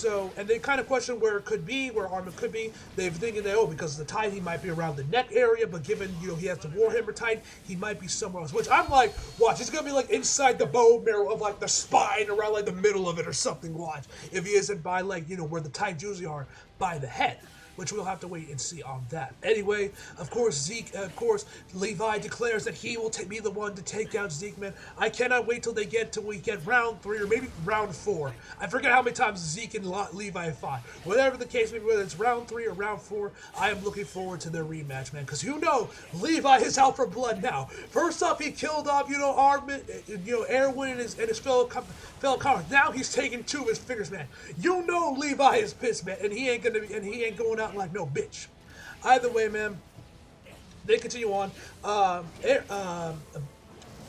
they kind of question where it could be, where Armin could be. They're thinking that, because of the Titan, he might be around the neck area, but given, he has the Warhammer Titan, he might be somewhere else. Which I'm like, watch, he's gonna be like inside the bone marrow of like the spine, around like the middle of it or something, watch. If he isn't by like, where the Titans usually are, by the head. Which we'll have to wait and see on that. Anyway, of course, Levi declares that he will be the one to take out Zeke, man. I cannot wait till we get round 3 or maybe round 4. I forget how many times Zeke and Levi have fought. Whatever the case may be, whether it's round 3 or round 4, I am looking forward to their rematch, man. Because Levi is out for blood now. First up, he killed off, Armin, Erwin and his fellow comrades. Now he's taking 2 of his fingers, man. Levi is pissed, man, and he ain't going out like no bitch. Either way, man, they continue on.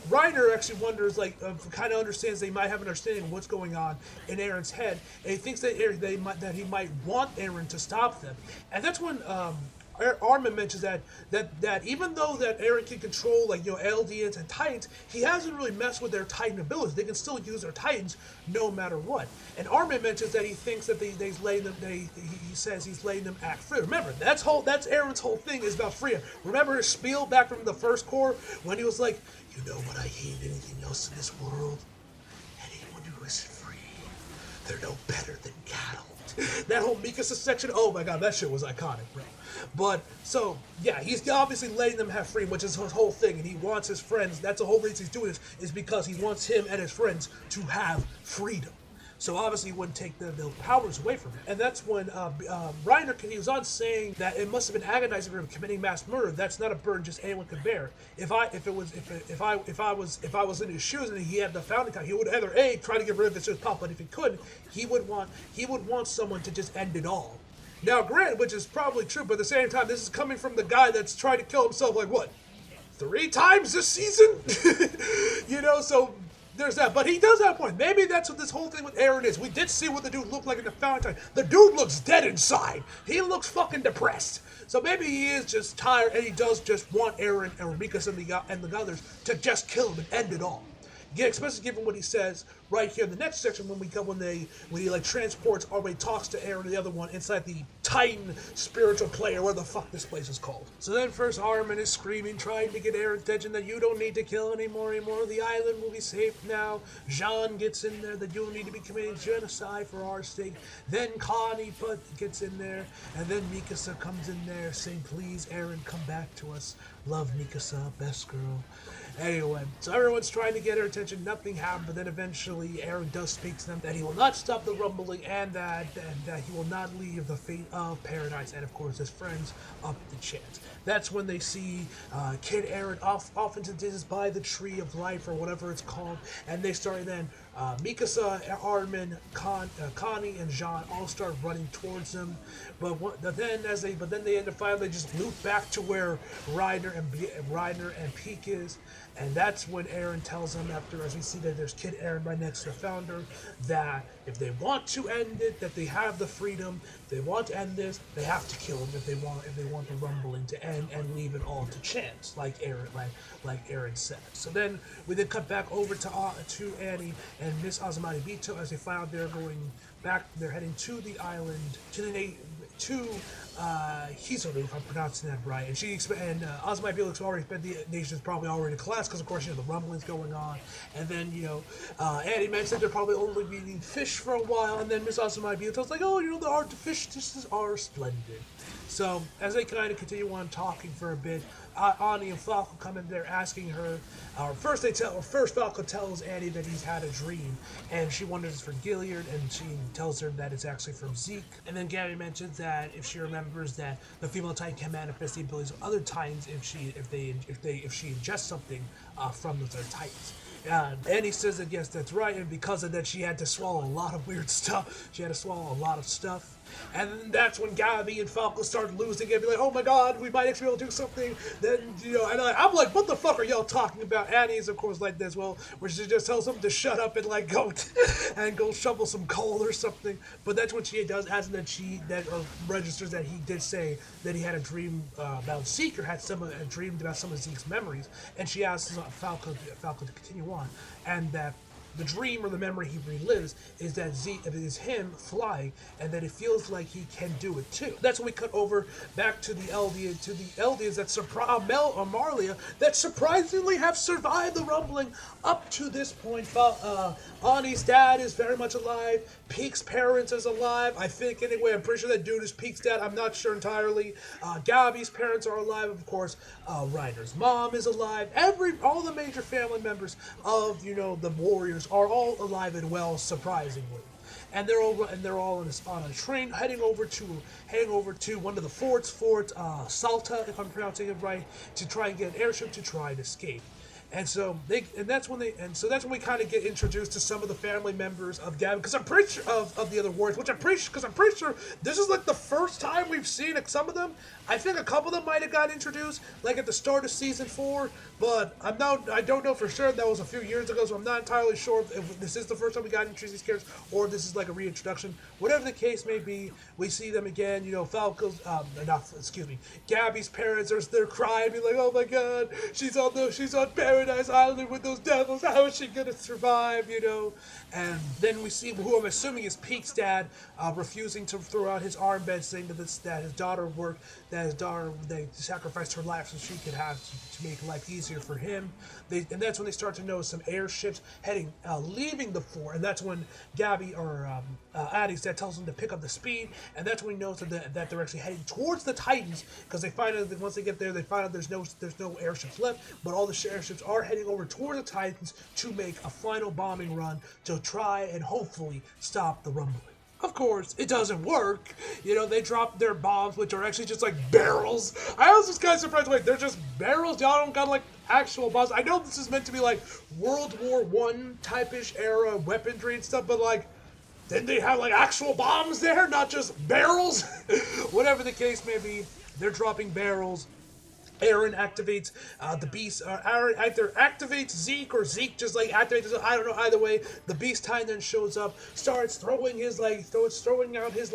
Reiner actually wonders, kind of understands they might have an understanding of what's going on in Aaron's head, and he thinks that he might want Aaron to stop them. And that's when Armin mentions that even though that Aaron can control Eldians and Titans, he hasn't really messed with their Titan abilities. They can still use their Titans no matter what. And Armin mentions that he thinks that he says he's letting them act free. Remember, that's Aaron's whole thing is about freedom. Remember his spiel back from the first core when he was like, "You know what I hate anything else in this world? Anyone who isn't free. They're no better than cattle." That whole Mikasa section, oh my god, that shit was iconic, bro. But, so, yeah, he's obviously letting them have freedom, which is his whole thing, and he wants his friends, that's the whole reason he's doing this, is because he wants him and his friends to have freedom. So obviously he wouldn't take the powers away from him. And that's when Reiner, he was on saying that it must have been agonizing for him committing mass murder. That's not a burden just anyone could bear. If I was in his shoes and he had the founding time, he would either try to get rid of his pop, but if he couldn't, he would want someone to just end it all. Now, granted, which is probably true, but at the same time, this is coming from the guy that's trying to kill himself, 3 times this season? So there's that. But he does have a point. Maybe that's what this whole thing with Aaron is. We did see what the dude looked like in the fountain. The dude looks dead inside. He looks fucking depressed. So maybe he is just tired, and he does just want Aaron and Rikas and the others to just kill him and end it all. Yeah, especially given what he says right here in the next section when he transports or when he talks to Aaron and the other one inside the Titan spiritual play or whatever the fuck this place is called. So then first Armin is screaming, trying to get Aaron's attention that you don't need to kill anymore. The island will be safe now. Jean gets in there that you don't need to be committing genocide for our sake. Then Connie gets in there, and then Mikasa comes in there saying, please Aaron, come back to us. Love Mikasa, best girl. Anyway, so everyone's trying to get her attention. Nothing happened, but then eventually Aaron does speak to them that he will not stop the rumbling and that he will not leave the fate of paradise and, of course, his friends up the chance. That's when they see Kid Aaron off into the distance by the Tree of Life or whatever it's called, and they start then Mikasa, Armin, Connie, and Jean all start running towards them, but then they end up finally just loop back to where Reiner and Peak is, and that's when Aaron tells them as we see that there's Kid Aaron right next to the founder, that if they want to end it, that they have the freedom. If they want to end this, they have to kill him if they want the rumbling to end and leave it all to chance, like Aaron said. So then we then cut back over to Annie and Miss Azumabito as they find out they're going back. They're heading to the island to Kizaru, if I'm pronouncing that right. And Azumabito already spent the nation's probably already in class because of course the rumbling's going on. And then Annie mentioned they're probably only eating fish for a while. And then Miss Azumabito was like, the fish dishes are splendid. So as they kind of continue on talking for a bit, Ani and Falco come in there asking her. First Falco tells Annie that he's had a dream, and she wonders for Gilliard, and she tells her that it's actually from Zeke. And then Gabby mentions that if she remembers that the female Titan can manifest the abilities of other Titans if she ingests something from those other Titans. Annie says that yes, that's right, and because of that, she had to swallow a lot of weird stuff. She had to swallow a lot of stuff. And then that's when Gabby and Falco start losing and be like, oh my god, we might actually be able to do something. Then, and I'm like, what the fuck are y'all talking about? Annie is, of course, like this, well, where she just tells him to shut up and, like, go and go shovel some coal or something. But that's what she does, as and then she registers that he did say that he had a dream about Zeke, or had dreamed about some of Zeke's memories. And she asks Falco to continue on. And that the dream or the memory he relives is that Zeke, it is him flying, and that it feels like he can do it too. That's when we cut over back to the Eldians that Marlia that surprisingly have survived the rumbling up to this point. Ani's dad is very much alive. Peek's parents is alive, I think, anyway. I'm pretty sure that dude is Peek's dad. I'm not sure entirely. Gabby's parents are alive, of course. Reiner's mom is alive. All the major family members of, the Warriors are all alive and well, surprisingly. And they're all on a train heading over to one of the forts, Salta, if I'm pronouncing it right, to try and get an airship to try and escape. And so that's when we kind of get introduced to some of the family members of Gavin, because I'm pretty sure of the other Warriors, I'm pretty sure this is like the first time we've seen some of them. I think a couple of them might have got introduced like at the start of season 4, but I don't know for sure. That was a few years ago, so I'm not entirely sure if this is the first time we got introduced to these characters, or if this is like a reintroduction. Whatever the case may be, we see them again. Falco's, Gabby's parents they're crying, be like, oh my god, she's on Paradise Island with those devils. How is she gonna survive? And then we see who I'm assuming is Peek's dad, refusing to throw out his armband, saying that his daughter they sacrificed her life so she could have to make life easier for him. And that's when they start to notice some airships leaving the fort, and that's when Gabby or Addie's dad tells them to pick up the speed, and that's when we notice that they're actually heading towards the Titans, because they find out that once they get there, they find out there's no airships left, but all the airships are heading over toward the Titans to make a final bombing run to try and hopefully stop the rumbling. Of course, it doesn't work. They drop their bombs, which are actually just like barrels. I was just kind of surprised, like, they're just barrels. Y'all don't got like actual bombs. I know this is meant to be like World War I type-ish era weaponry and stuff, but like, didn't they have like actual bombs there, not just barrels? Whatever the case may be, they're dropping barrels. Aaron activates the beast. Aaron either activates Zeke, or Zeke just like activates. I don't know. Either way, the Beast Titan then shows up, starts throwing out his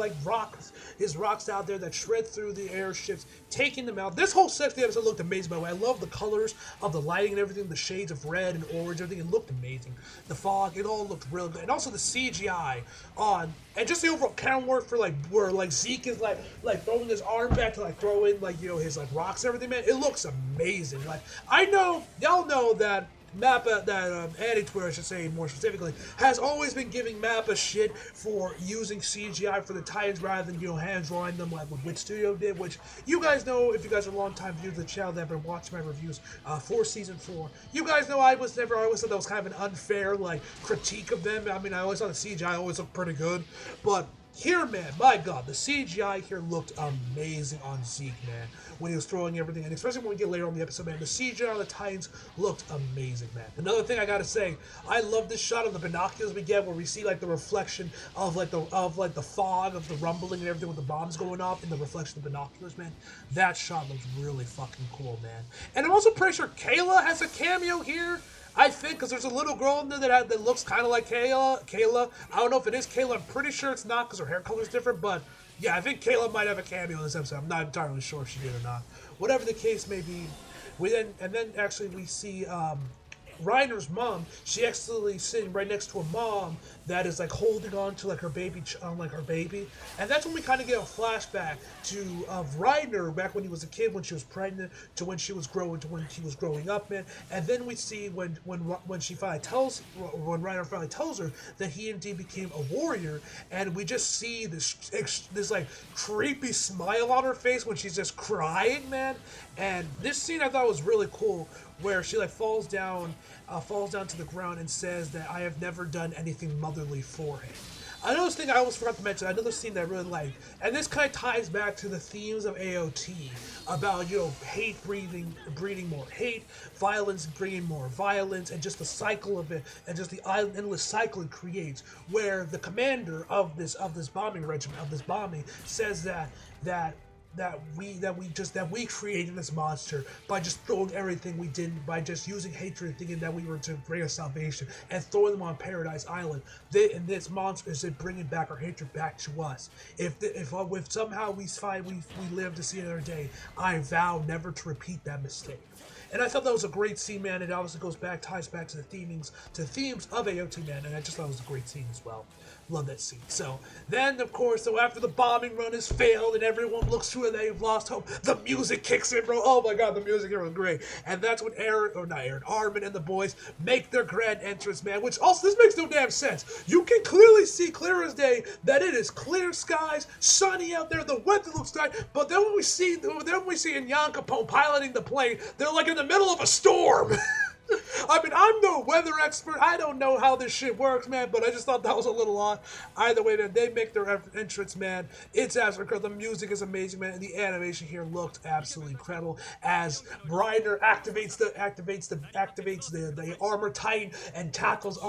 rocks out there that shred through the airships, taking them out. This whole section of the episode looked amazing. By the way, I love the colors of the lighting and everything, the shades of red and orange, everything. It looked amazing. The fog, it all looked real good, and also the CGI on. And just the overall camera work for where Zeke is like throwing his arm back to throw in his rocks and everything, man. It looks amazing. I know y'all know that Annie Twitter, I should say more specifically, has always been giving Mappa shit for using CGI for the Titans rather than hand drawing them like what Wit Studio did, which you guys know, if you guys are long-time viewers of the channel that have been watching my reviews for season 4. You guys know I always thought that was kind of an unfair critique of them. I mean, I always thought the CGI always looked pretty good, but here, man, my god, the CGI here looked amazing on Zeke, man, when he was throwing everything, and especially when we get later on the episode, man, the CGI on the Titans looked amazing, man. Another thing I gotta say, I love this shot of the binoculars we get, where we see the reflection of the fog of the rumbling and everything with the bombs going off in the reflection of the binoculars, man. That shot looks really fucking cool, man. And I'm also pretty sure Kayla has a cameo here. I think, because there's a little girl in there that looks kind of like Kayla. I don't know if it is Kayla. I'm pretty sure it's not, because her hair color is different. But yeah, I think Kayla might have a cameo in this episode. I'm not entirely sure if she did or not. Whatever the case may be, we see Reiner's mom. She actually sitting right next to a mom that is holding on to her baby, and that's when we kind of get a flashback of Reiner back when he was a kid, when she was pregnant, to when he was growing up, man. And then we see when Reiner finally tells her that he indeed became a warrior, and we just see this creepy smile on her face when she's just crying, man. And this scene I thought was really cool, where she falls down to the ground and says that I have never done anything motherly for him. Another thing I almost forgot to mention, another scene that I really like, and this kind of ties back to the themes of AOT about, you know, hate breeding more hate, violence bringing more violence, and just the cycle of it, and just the endless cycle it creates, where the commander of this bombing regiment, of this bombing, says that we created this monster by just throwing everything we did, by just using hatred, thinking that we were to bring us salvation, and throwing them on Paradise Island. And this monster is bringing back our hatred back to us. If somehow we live to see another day, I vow never to repeat that mistake. And I thought that was a great scene, man. It obviously ties back to the themes of AOT, man. And I just thought it was a great scene as well. Love that scene. So then, of course, after the bombing run has failed and everyone looks to it, they've lost hope, the music kicks in, bro. Oh my god, the music here was great. And that's when Armin and the boys make their grand entrance, man. Which also, this makes no damn sense. You can clearly see, clear as day, that it is clear skies, sunny out there, the weather looks nice. But then when we see in Jan Capone piloting the plane, they're like in the middle of a storm. I mean, I'm no weather expert. I don't know how this shit works, man, but I just thought that was a little odd. Either way, man, they make their entrance, man. It's absolutely incredible. The music is amazing, man, and the animation here looked absolutely incredible as Reiner activates the armor titan and tackles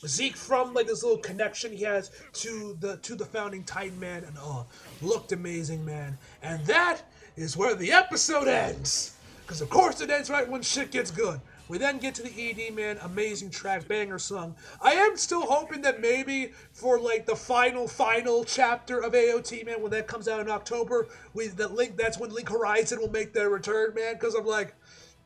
Zeke from like this little connection he has to the founding Titan, man, and looked amazing, man. And that is where the episode ends. Because of course it ends right when shit gets good. We then get to the ED, man. Amazing track, banger song. I am still hoping that maybe for like the final chapter of AOT, man, when that comes out in October, that's when Link Horizon will make their return, man. Because I'm like,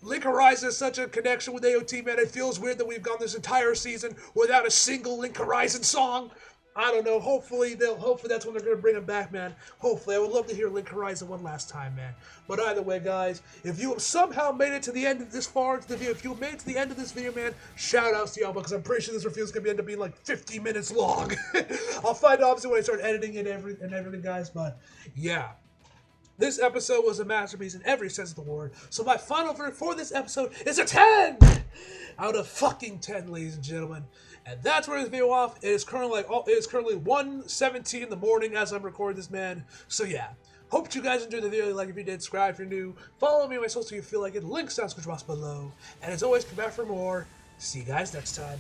Link Horizon is such a connection with AOT, man. It feels weird that we've gone this entire season without a single Link Horizon song. I don't know. Hopefully that's when they're going to bring him back, man. Hopefully. I would love to hear Link Horizon one last time, man. But either way, guys, if you have somehow made it to the end of this far into the video, if you made it to the end of this video, man, shout outs to y'all, because I'm pretty sure this review is going to end up being like 50 minutes long. I'll find out obviously when I start editing and everything, guys, but yeah. This episode was a masterpiece in every sense of the word. So my final verdict for this episode is a 10 out of fucking 10, ladies and gentlemen. And that's where this video off. It is currently 1:17 in the morning as I'm recording this, man. So yeah. Hope you guys enjoyed the video. Like if you did, subscribe if you're new. Follow me on my social if you feel like it. Links down in the description box below. And as always, come back for more. See you guys next time.